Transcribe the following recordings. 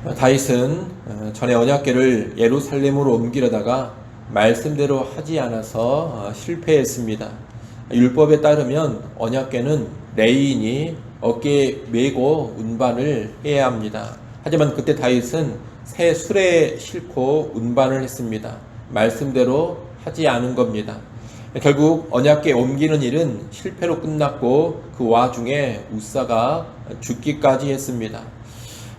다윗은 전에 언약궤를 예루살렘으로 옮기려다가 말씀대로 하지 않아서 실패했습니다. 율법에 따르면 언약궤는 레위인이 어깨에 메고 운반을 해야 합니다. 하지만 그때 다윗은 새 수레에 싣고 운반을 했습니다. 말씀대로 하지 않은 겁니다. 결국 언약궤 옮기는 일은 실패로 끝났고 그 와중에 우사가 죽기까지 했습니다.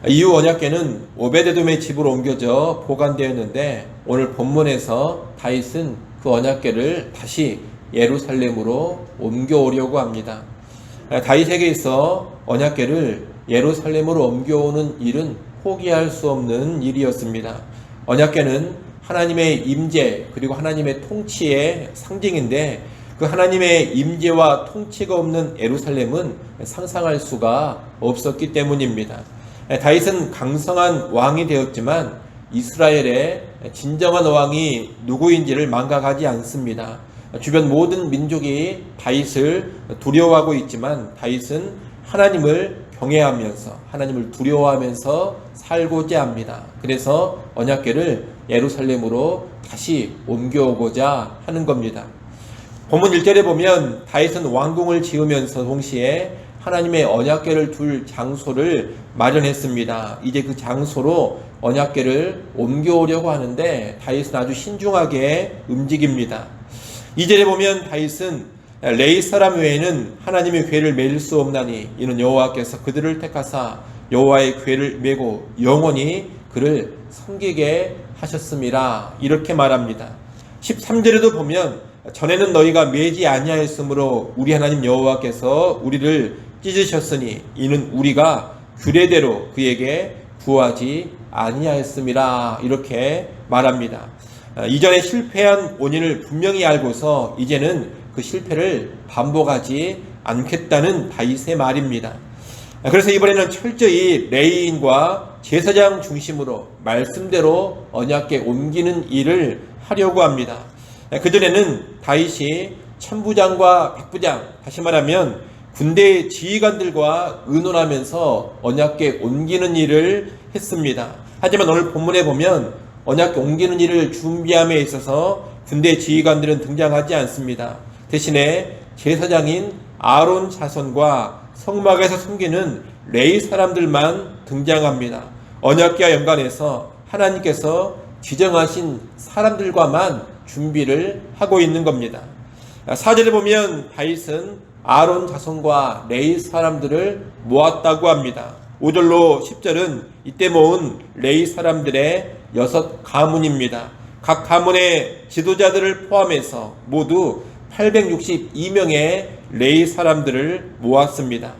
이후 언약궤는 오베데돔의 집으로 옮겨져 보관되었는데 오늘 본문에서 다윗은 그 언약궤를 다시 예루살렘으로 옮겨오려고 합니다. 다윗에게 있어 언약궤를 예루살렘으로 옮겨오는 일은 포기할 수 없는 일이었습니다. 언약궤는 하나님의 임재 그리고 하나님의 통치의 상징인데 그 하나님의 임재와 통치가 없는 예루살렘은 상상할 수가 없었기 때문입니다. 다윗은 강성한 왕이 되었지만 이스라엘의 진정한 왕이 누구인지를 망각하지 않습니다. 주변 모든 민족이 다윗을 두려워하고 있지만 다윗은 하나님을 경외하면서 하나님을 두려워하면서 살고자 합니다. 그래서 언약궤를 예루살렘으로 다시 옮겨오고자 하는 겁니다. 본문 1절에 보면 다윗은 왕궁을 지으면서 동시에 하나님의 언약궤를 둘 장소를 마련했습니다. 이제 그 장소로 언약궤를 옮겨오려고 하는데 다윗은 아주 신중하게 움직입니다. 2절에 보면 다윗은 레위 사람 외에는 하나님의 궤를 매일 수 없나니 이는 여호와께서 그들을 택하사 여호와의 궤를 메고 영원히 그를 섬기게 하셨음이라 이렇게 말합니다. 13절에도 보면 전에는 너희가 매지 아니하였으므로 우리 하나님 여호와께서 우리를 찢으셨으니 이는 우리가 규례대로 그에게 구하지 아니하였음이라 이렇게 말합니다. 이전에 실패한 원인을 분명히 알고서 이제는 그 실패를 반복하지 않겠다는 다윗의 말입니다. 그래서 이번에는 철저히 레위인과 제사장 중심으로 말씀대로 언약궤 옮기는 일을 하려고 합니다. 그전에는 다윗이 천부장과 백부장, 다시 말하면 군대의 지휘관들과 의논하면서 언약궤 옮기는 일을 했습니다. 하지만 오늘 본문에 보면 언약궤 옮기는 일을 준비함에 있어서 군대 지휘관들은 등장하지 않습니다. 대신에 제사장인 아론 자손과 성막에서 섬기는 레위 사람들만 등장합니다. 언약궤와 연관해서 하나님께서 지정하신 사람들과만 준비를 하고 있는 겁니다. 4절에 보면 다윗은 아론 자손과 레위 사람들을 모았다고 합니다. 5절로 10절은 이때 모은 레위 사람들의 6가문입니다. 각 가문의 지도자들을 포함해서 모두 862명의 레위 사람들을 모았습니다.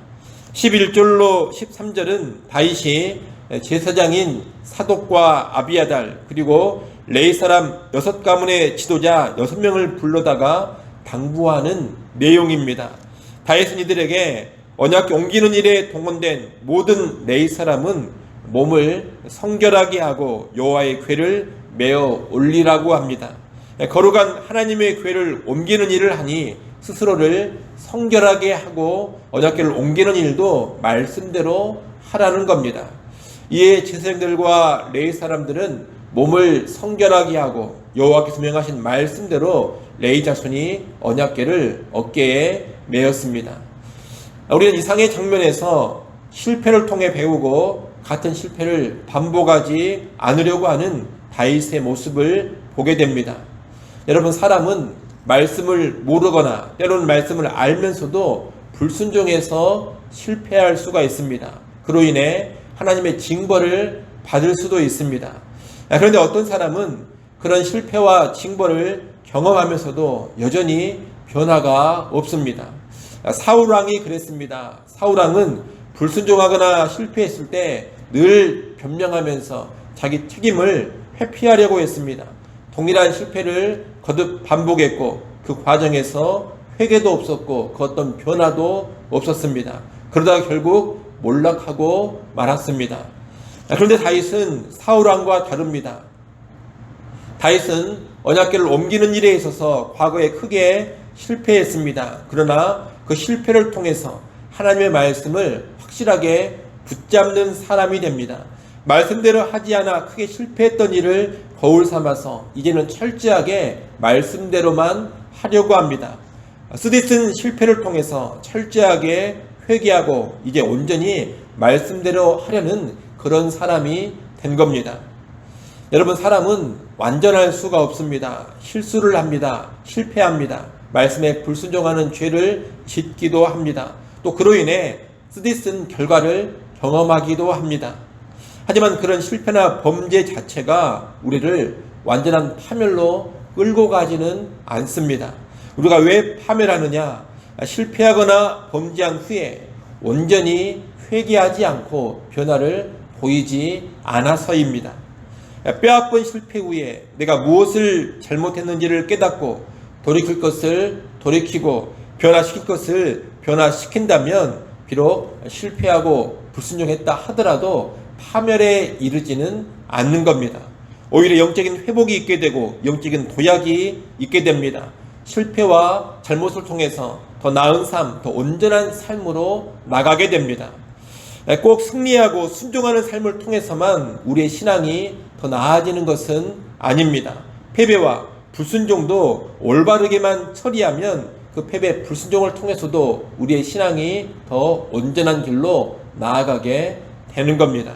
11절로 13절은 다윗이 제사장인 사독과 아비아달 그리고 레위 사람 6가문의 지도자 6명을 불러다가 당부하는 내용입니다. 다윗은 이들에게 언약궤 옮기는 일에 동원된 모든 레위 사람은 몸을 성결하게 하고 여호와의 궤를 메어 올리라고 합니다. 거룩한 하나님의 궤를 옮기는 일을 하니 스스로를 성결하게 하고 언약궤를 옮기는 일도 말씀대로 하라는 겁니다. 이에 제사장들과 레위 사람들은 몸을 성결하게 하고 여호와께서 명하신 말씀대로 레위 자손이 언약궤를 어깨에 메었습니다. 우리는 이상의 장면에서 실패를 통해 배우고 같은 실패를 반복하지 않으려고 하는 다윗의 모습을 보게 됩니다. 여러분, 사람은 말씀을 모르거나 때로는 말씀을 알면서도 불순종해서 실패할 수가 있습니다. 그로 인해 하나님의 징벌을 받을 수도 있습니다. 그런데 어떤 사람은 그런 실패와 징벌을 경험하면서도 여전히 변화가 없습니다. 사울왕이 그랬습니다. 사울왕은 불순종하거나 실패했을 때 늘 변명하면서 자기 책임을 회피하려고 했습니다. 동일한 실패를 거듭 반복했고 그 과정에서 회개도 없었고 그 어떤 변화도 없었습니다. 그러다가 결국 몰락하고 말았습니다. 그런데 다윗은 사울왕과 다릅니다. 다윗은 언약궤를 옮기는 일에 있어서 과거에 크게 실패했습니다. 그러나 그 실패를 통해서 하나님의 말씀을 확실하게 붙잡는 사람이 됩니다. 말씀대로 하지 않아 크게 실패했던 일을 거울 삼아서 이제는 철저하게 말씀대로만 하려고 합니다. 스디슨 실패를 통해서 철저하게 회개하고 이제 온전히 말씀대로 하려는 그런 사람이 된 겁니다. 여러분, 사람은 완전할 수가 없습니다. 실수를 합니다. 실패합니다. 말씀에 불순종하는 죄를 짓기도 합니다. 또 그로 인해 쓰디쓴 결과를 경험하기도 합니다. 하지만 그런 실패나 범죄 자체가 우리를 완전한 파멸로 끌고 가지는 않습니다. 우리가 왜 파멸하느냐? 실패하거나 범죄한 후에 온전히 회개하지 않고 변화를 보이지 않아서입니다. 뼈아픈 실패 후에 내가 무엇을 잘못했는지를 깨닫고 돌이킬 것을 돌이키고 변화시킬 것을 변화시킨다면 비록 실패하고 불순종했다 하더라도 파멸에 이르지는 않는 겁니다. 오히려 영적인 회복이 있게 되고 영적인 도약이 있게 됩니다. 실패와 잘못을 통해서 더 나은 삶, 더 온전한 삶으로 나가게 됩니다. 꼭 승리하고 순종하는 삶을 통해서만 우리의 신앙이 더 나아지는 것은 아닙니다. 패배와 불순종도 올바르게만 처리하면 그 패배, 불순종을 통해서도 우리의 신앙이 더 온전한 길로 나아가게 되는 겁니다.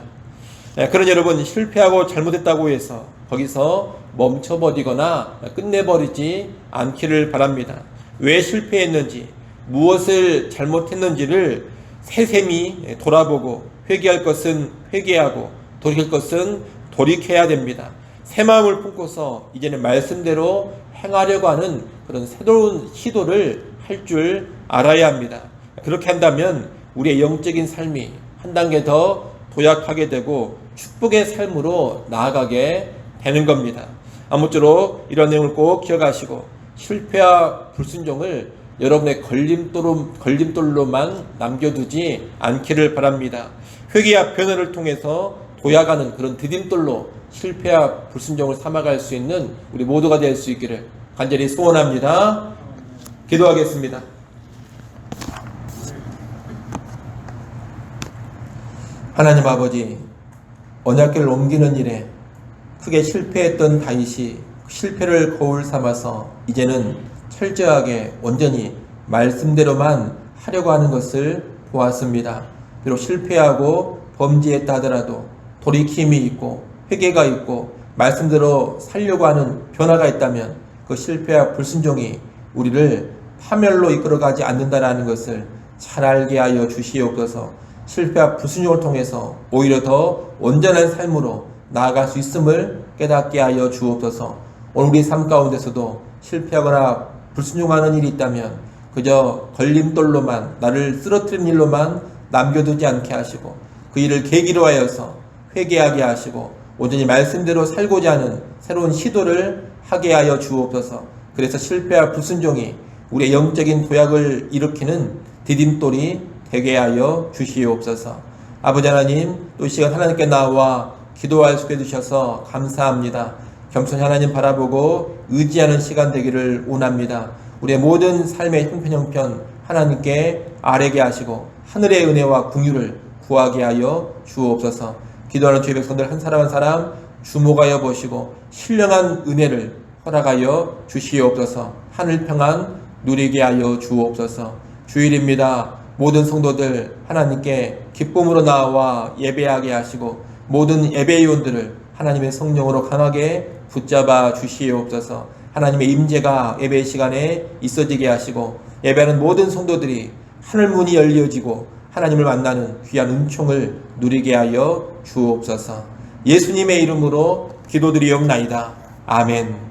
그런 여러분, 실패하고 잘못했다고 해서 거기서 멈춰버리거나 끝내버리지 않기를 바랍니다. 왜 실패했는지, 무엇을 잘못했는지를 세세히 돌아보고 회개할 것은 회개하고 돌이킬 것은 돌이켜야 됩니다. 새 마음을 품고서 이제는 말씀대로 행하려고 하는 그런 새로운 시도를 할 줄 알아야 합니다. 그렇게 한다면 우리의 영적인 삶이 한 단계 더 도약하게 되고 축복의 삶으로 나아가게 되는 겁니다. 아무쪼록 이런 내용을 꼭 기억하시고 실패와 불순종을 여러분의 걸림돌로만 남겨두지 않기를 바랍니다. 회개와 변화를 통해서 도약하는 그런 디딤돌로 실패와 불순종을 삼아갈 수 있는 우리 모두가 될 수 있기를 간절히 소원합니다. 기도하겠습니다. 하나님 아버지, 언약궤를 옮기는 일에 크게 실패했던 다윗이 실패를 거울 삼아서 이제는 철저하게 온전히 말씀대로만 하려고 하는 것을 보았습니다. 비록 실패하고 범죄했다 하더라도 돌이킴이 있고 회개가 있고 말씀대로 살려고 하는 변화가 있다면 그 실패와 불순종이 우리를 파멸로 이끌어가지 않는다라는 것을 잘 알게 하여 주시옵소서. 실패와 불순종을 통해서 오히려 더 온전한 삶으로 나아갈 수 있음을 깨닫게 하여 주옵소서. 오늘 우리 삶 가운데서도 실패하거나 불순종하는 일이 있다면 그저 걸림돌로만, 나를 쓰러뜨리는 일로만 남겨두지 않게 하시고 그 일을 계기로 하여서 회개하게 하시고 온전히 말씀대로 살고자 하는 새로운 시도를 하게 하여 주옵소서. 그래서 실패와 불순종이 우리의 영적인 도약을 일으키는 디딤돌이 되게 하여 주시옵소서. 아버지 하나님, 또 이 시간 하나님께 나와 기도할 수 있게 해주셔서 감사합니다. 겸손히 하나님 바라보고 의지하는 시간 되기를 원합니다. 우리의 모든 삶의 형편형편 하나님께 아뢰게 하시고 하늘의 은혜와 긍휼을 구하게 하여 주옵소서. 기도하는 주의 백성들 한 사람 한 사람 주목하여 보시고 신령한 은혜를 허락하여 주시옵소서. 하늘 평안 누리게 하여 주옵소서. 주일입니다. 모든 성도들 하나님께 기쁨으로 나와 예배하게 하시고 모든 예배위원들을 하나님의 성령으로 강하게 붙잡아 주시옵소서. 하나님의 임재가 예배 시간에 있어지게 하시고 예배하는 모든 성도들이 하늘문이 열려지고 하나님을 만나는 귀한 은총을 누리게 하여 주옵소서. 예수님의 이름으로 기도드리옵나이다. 아멘.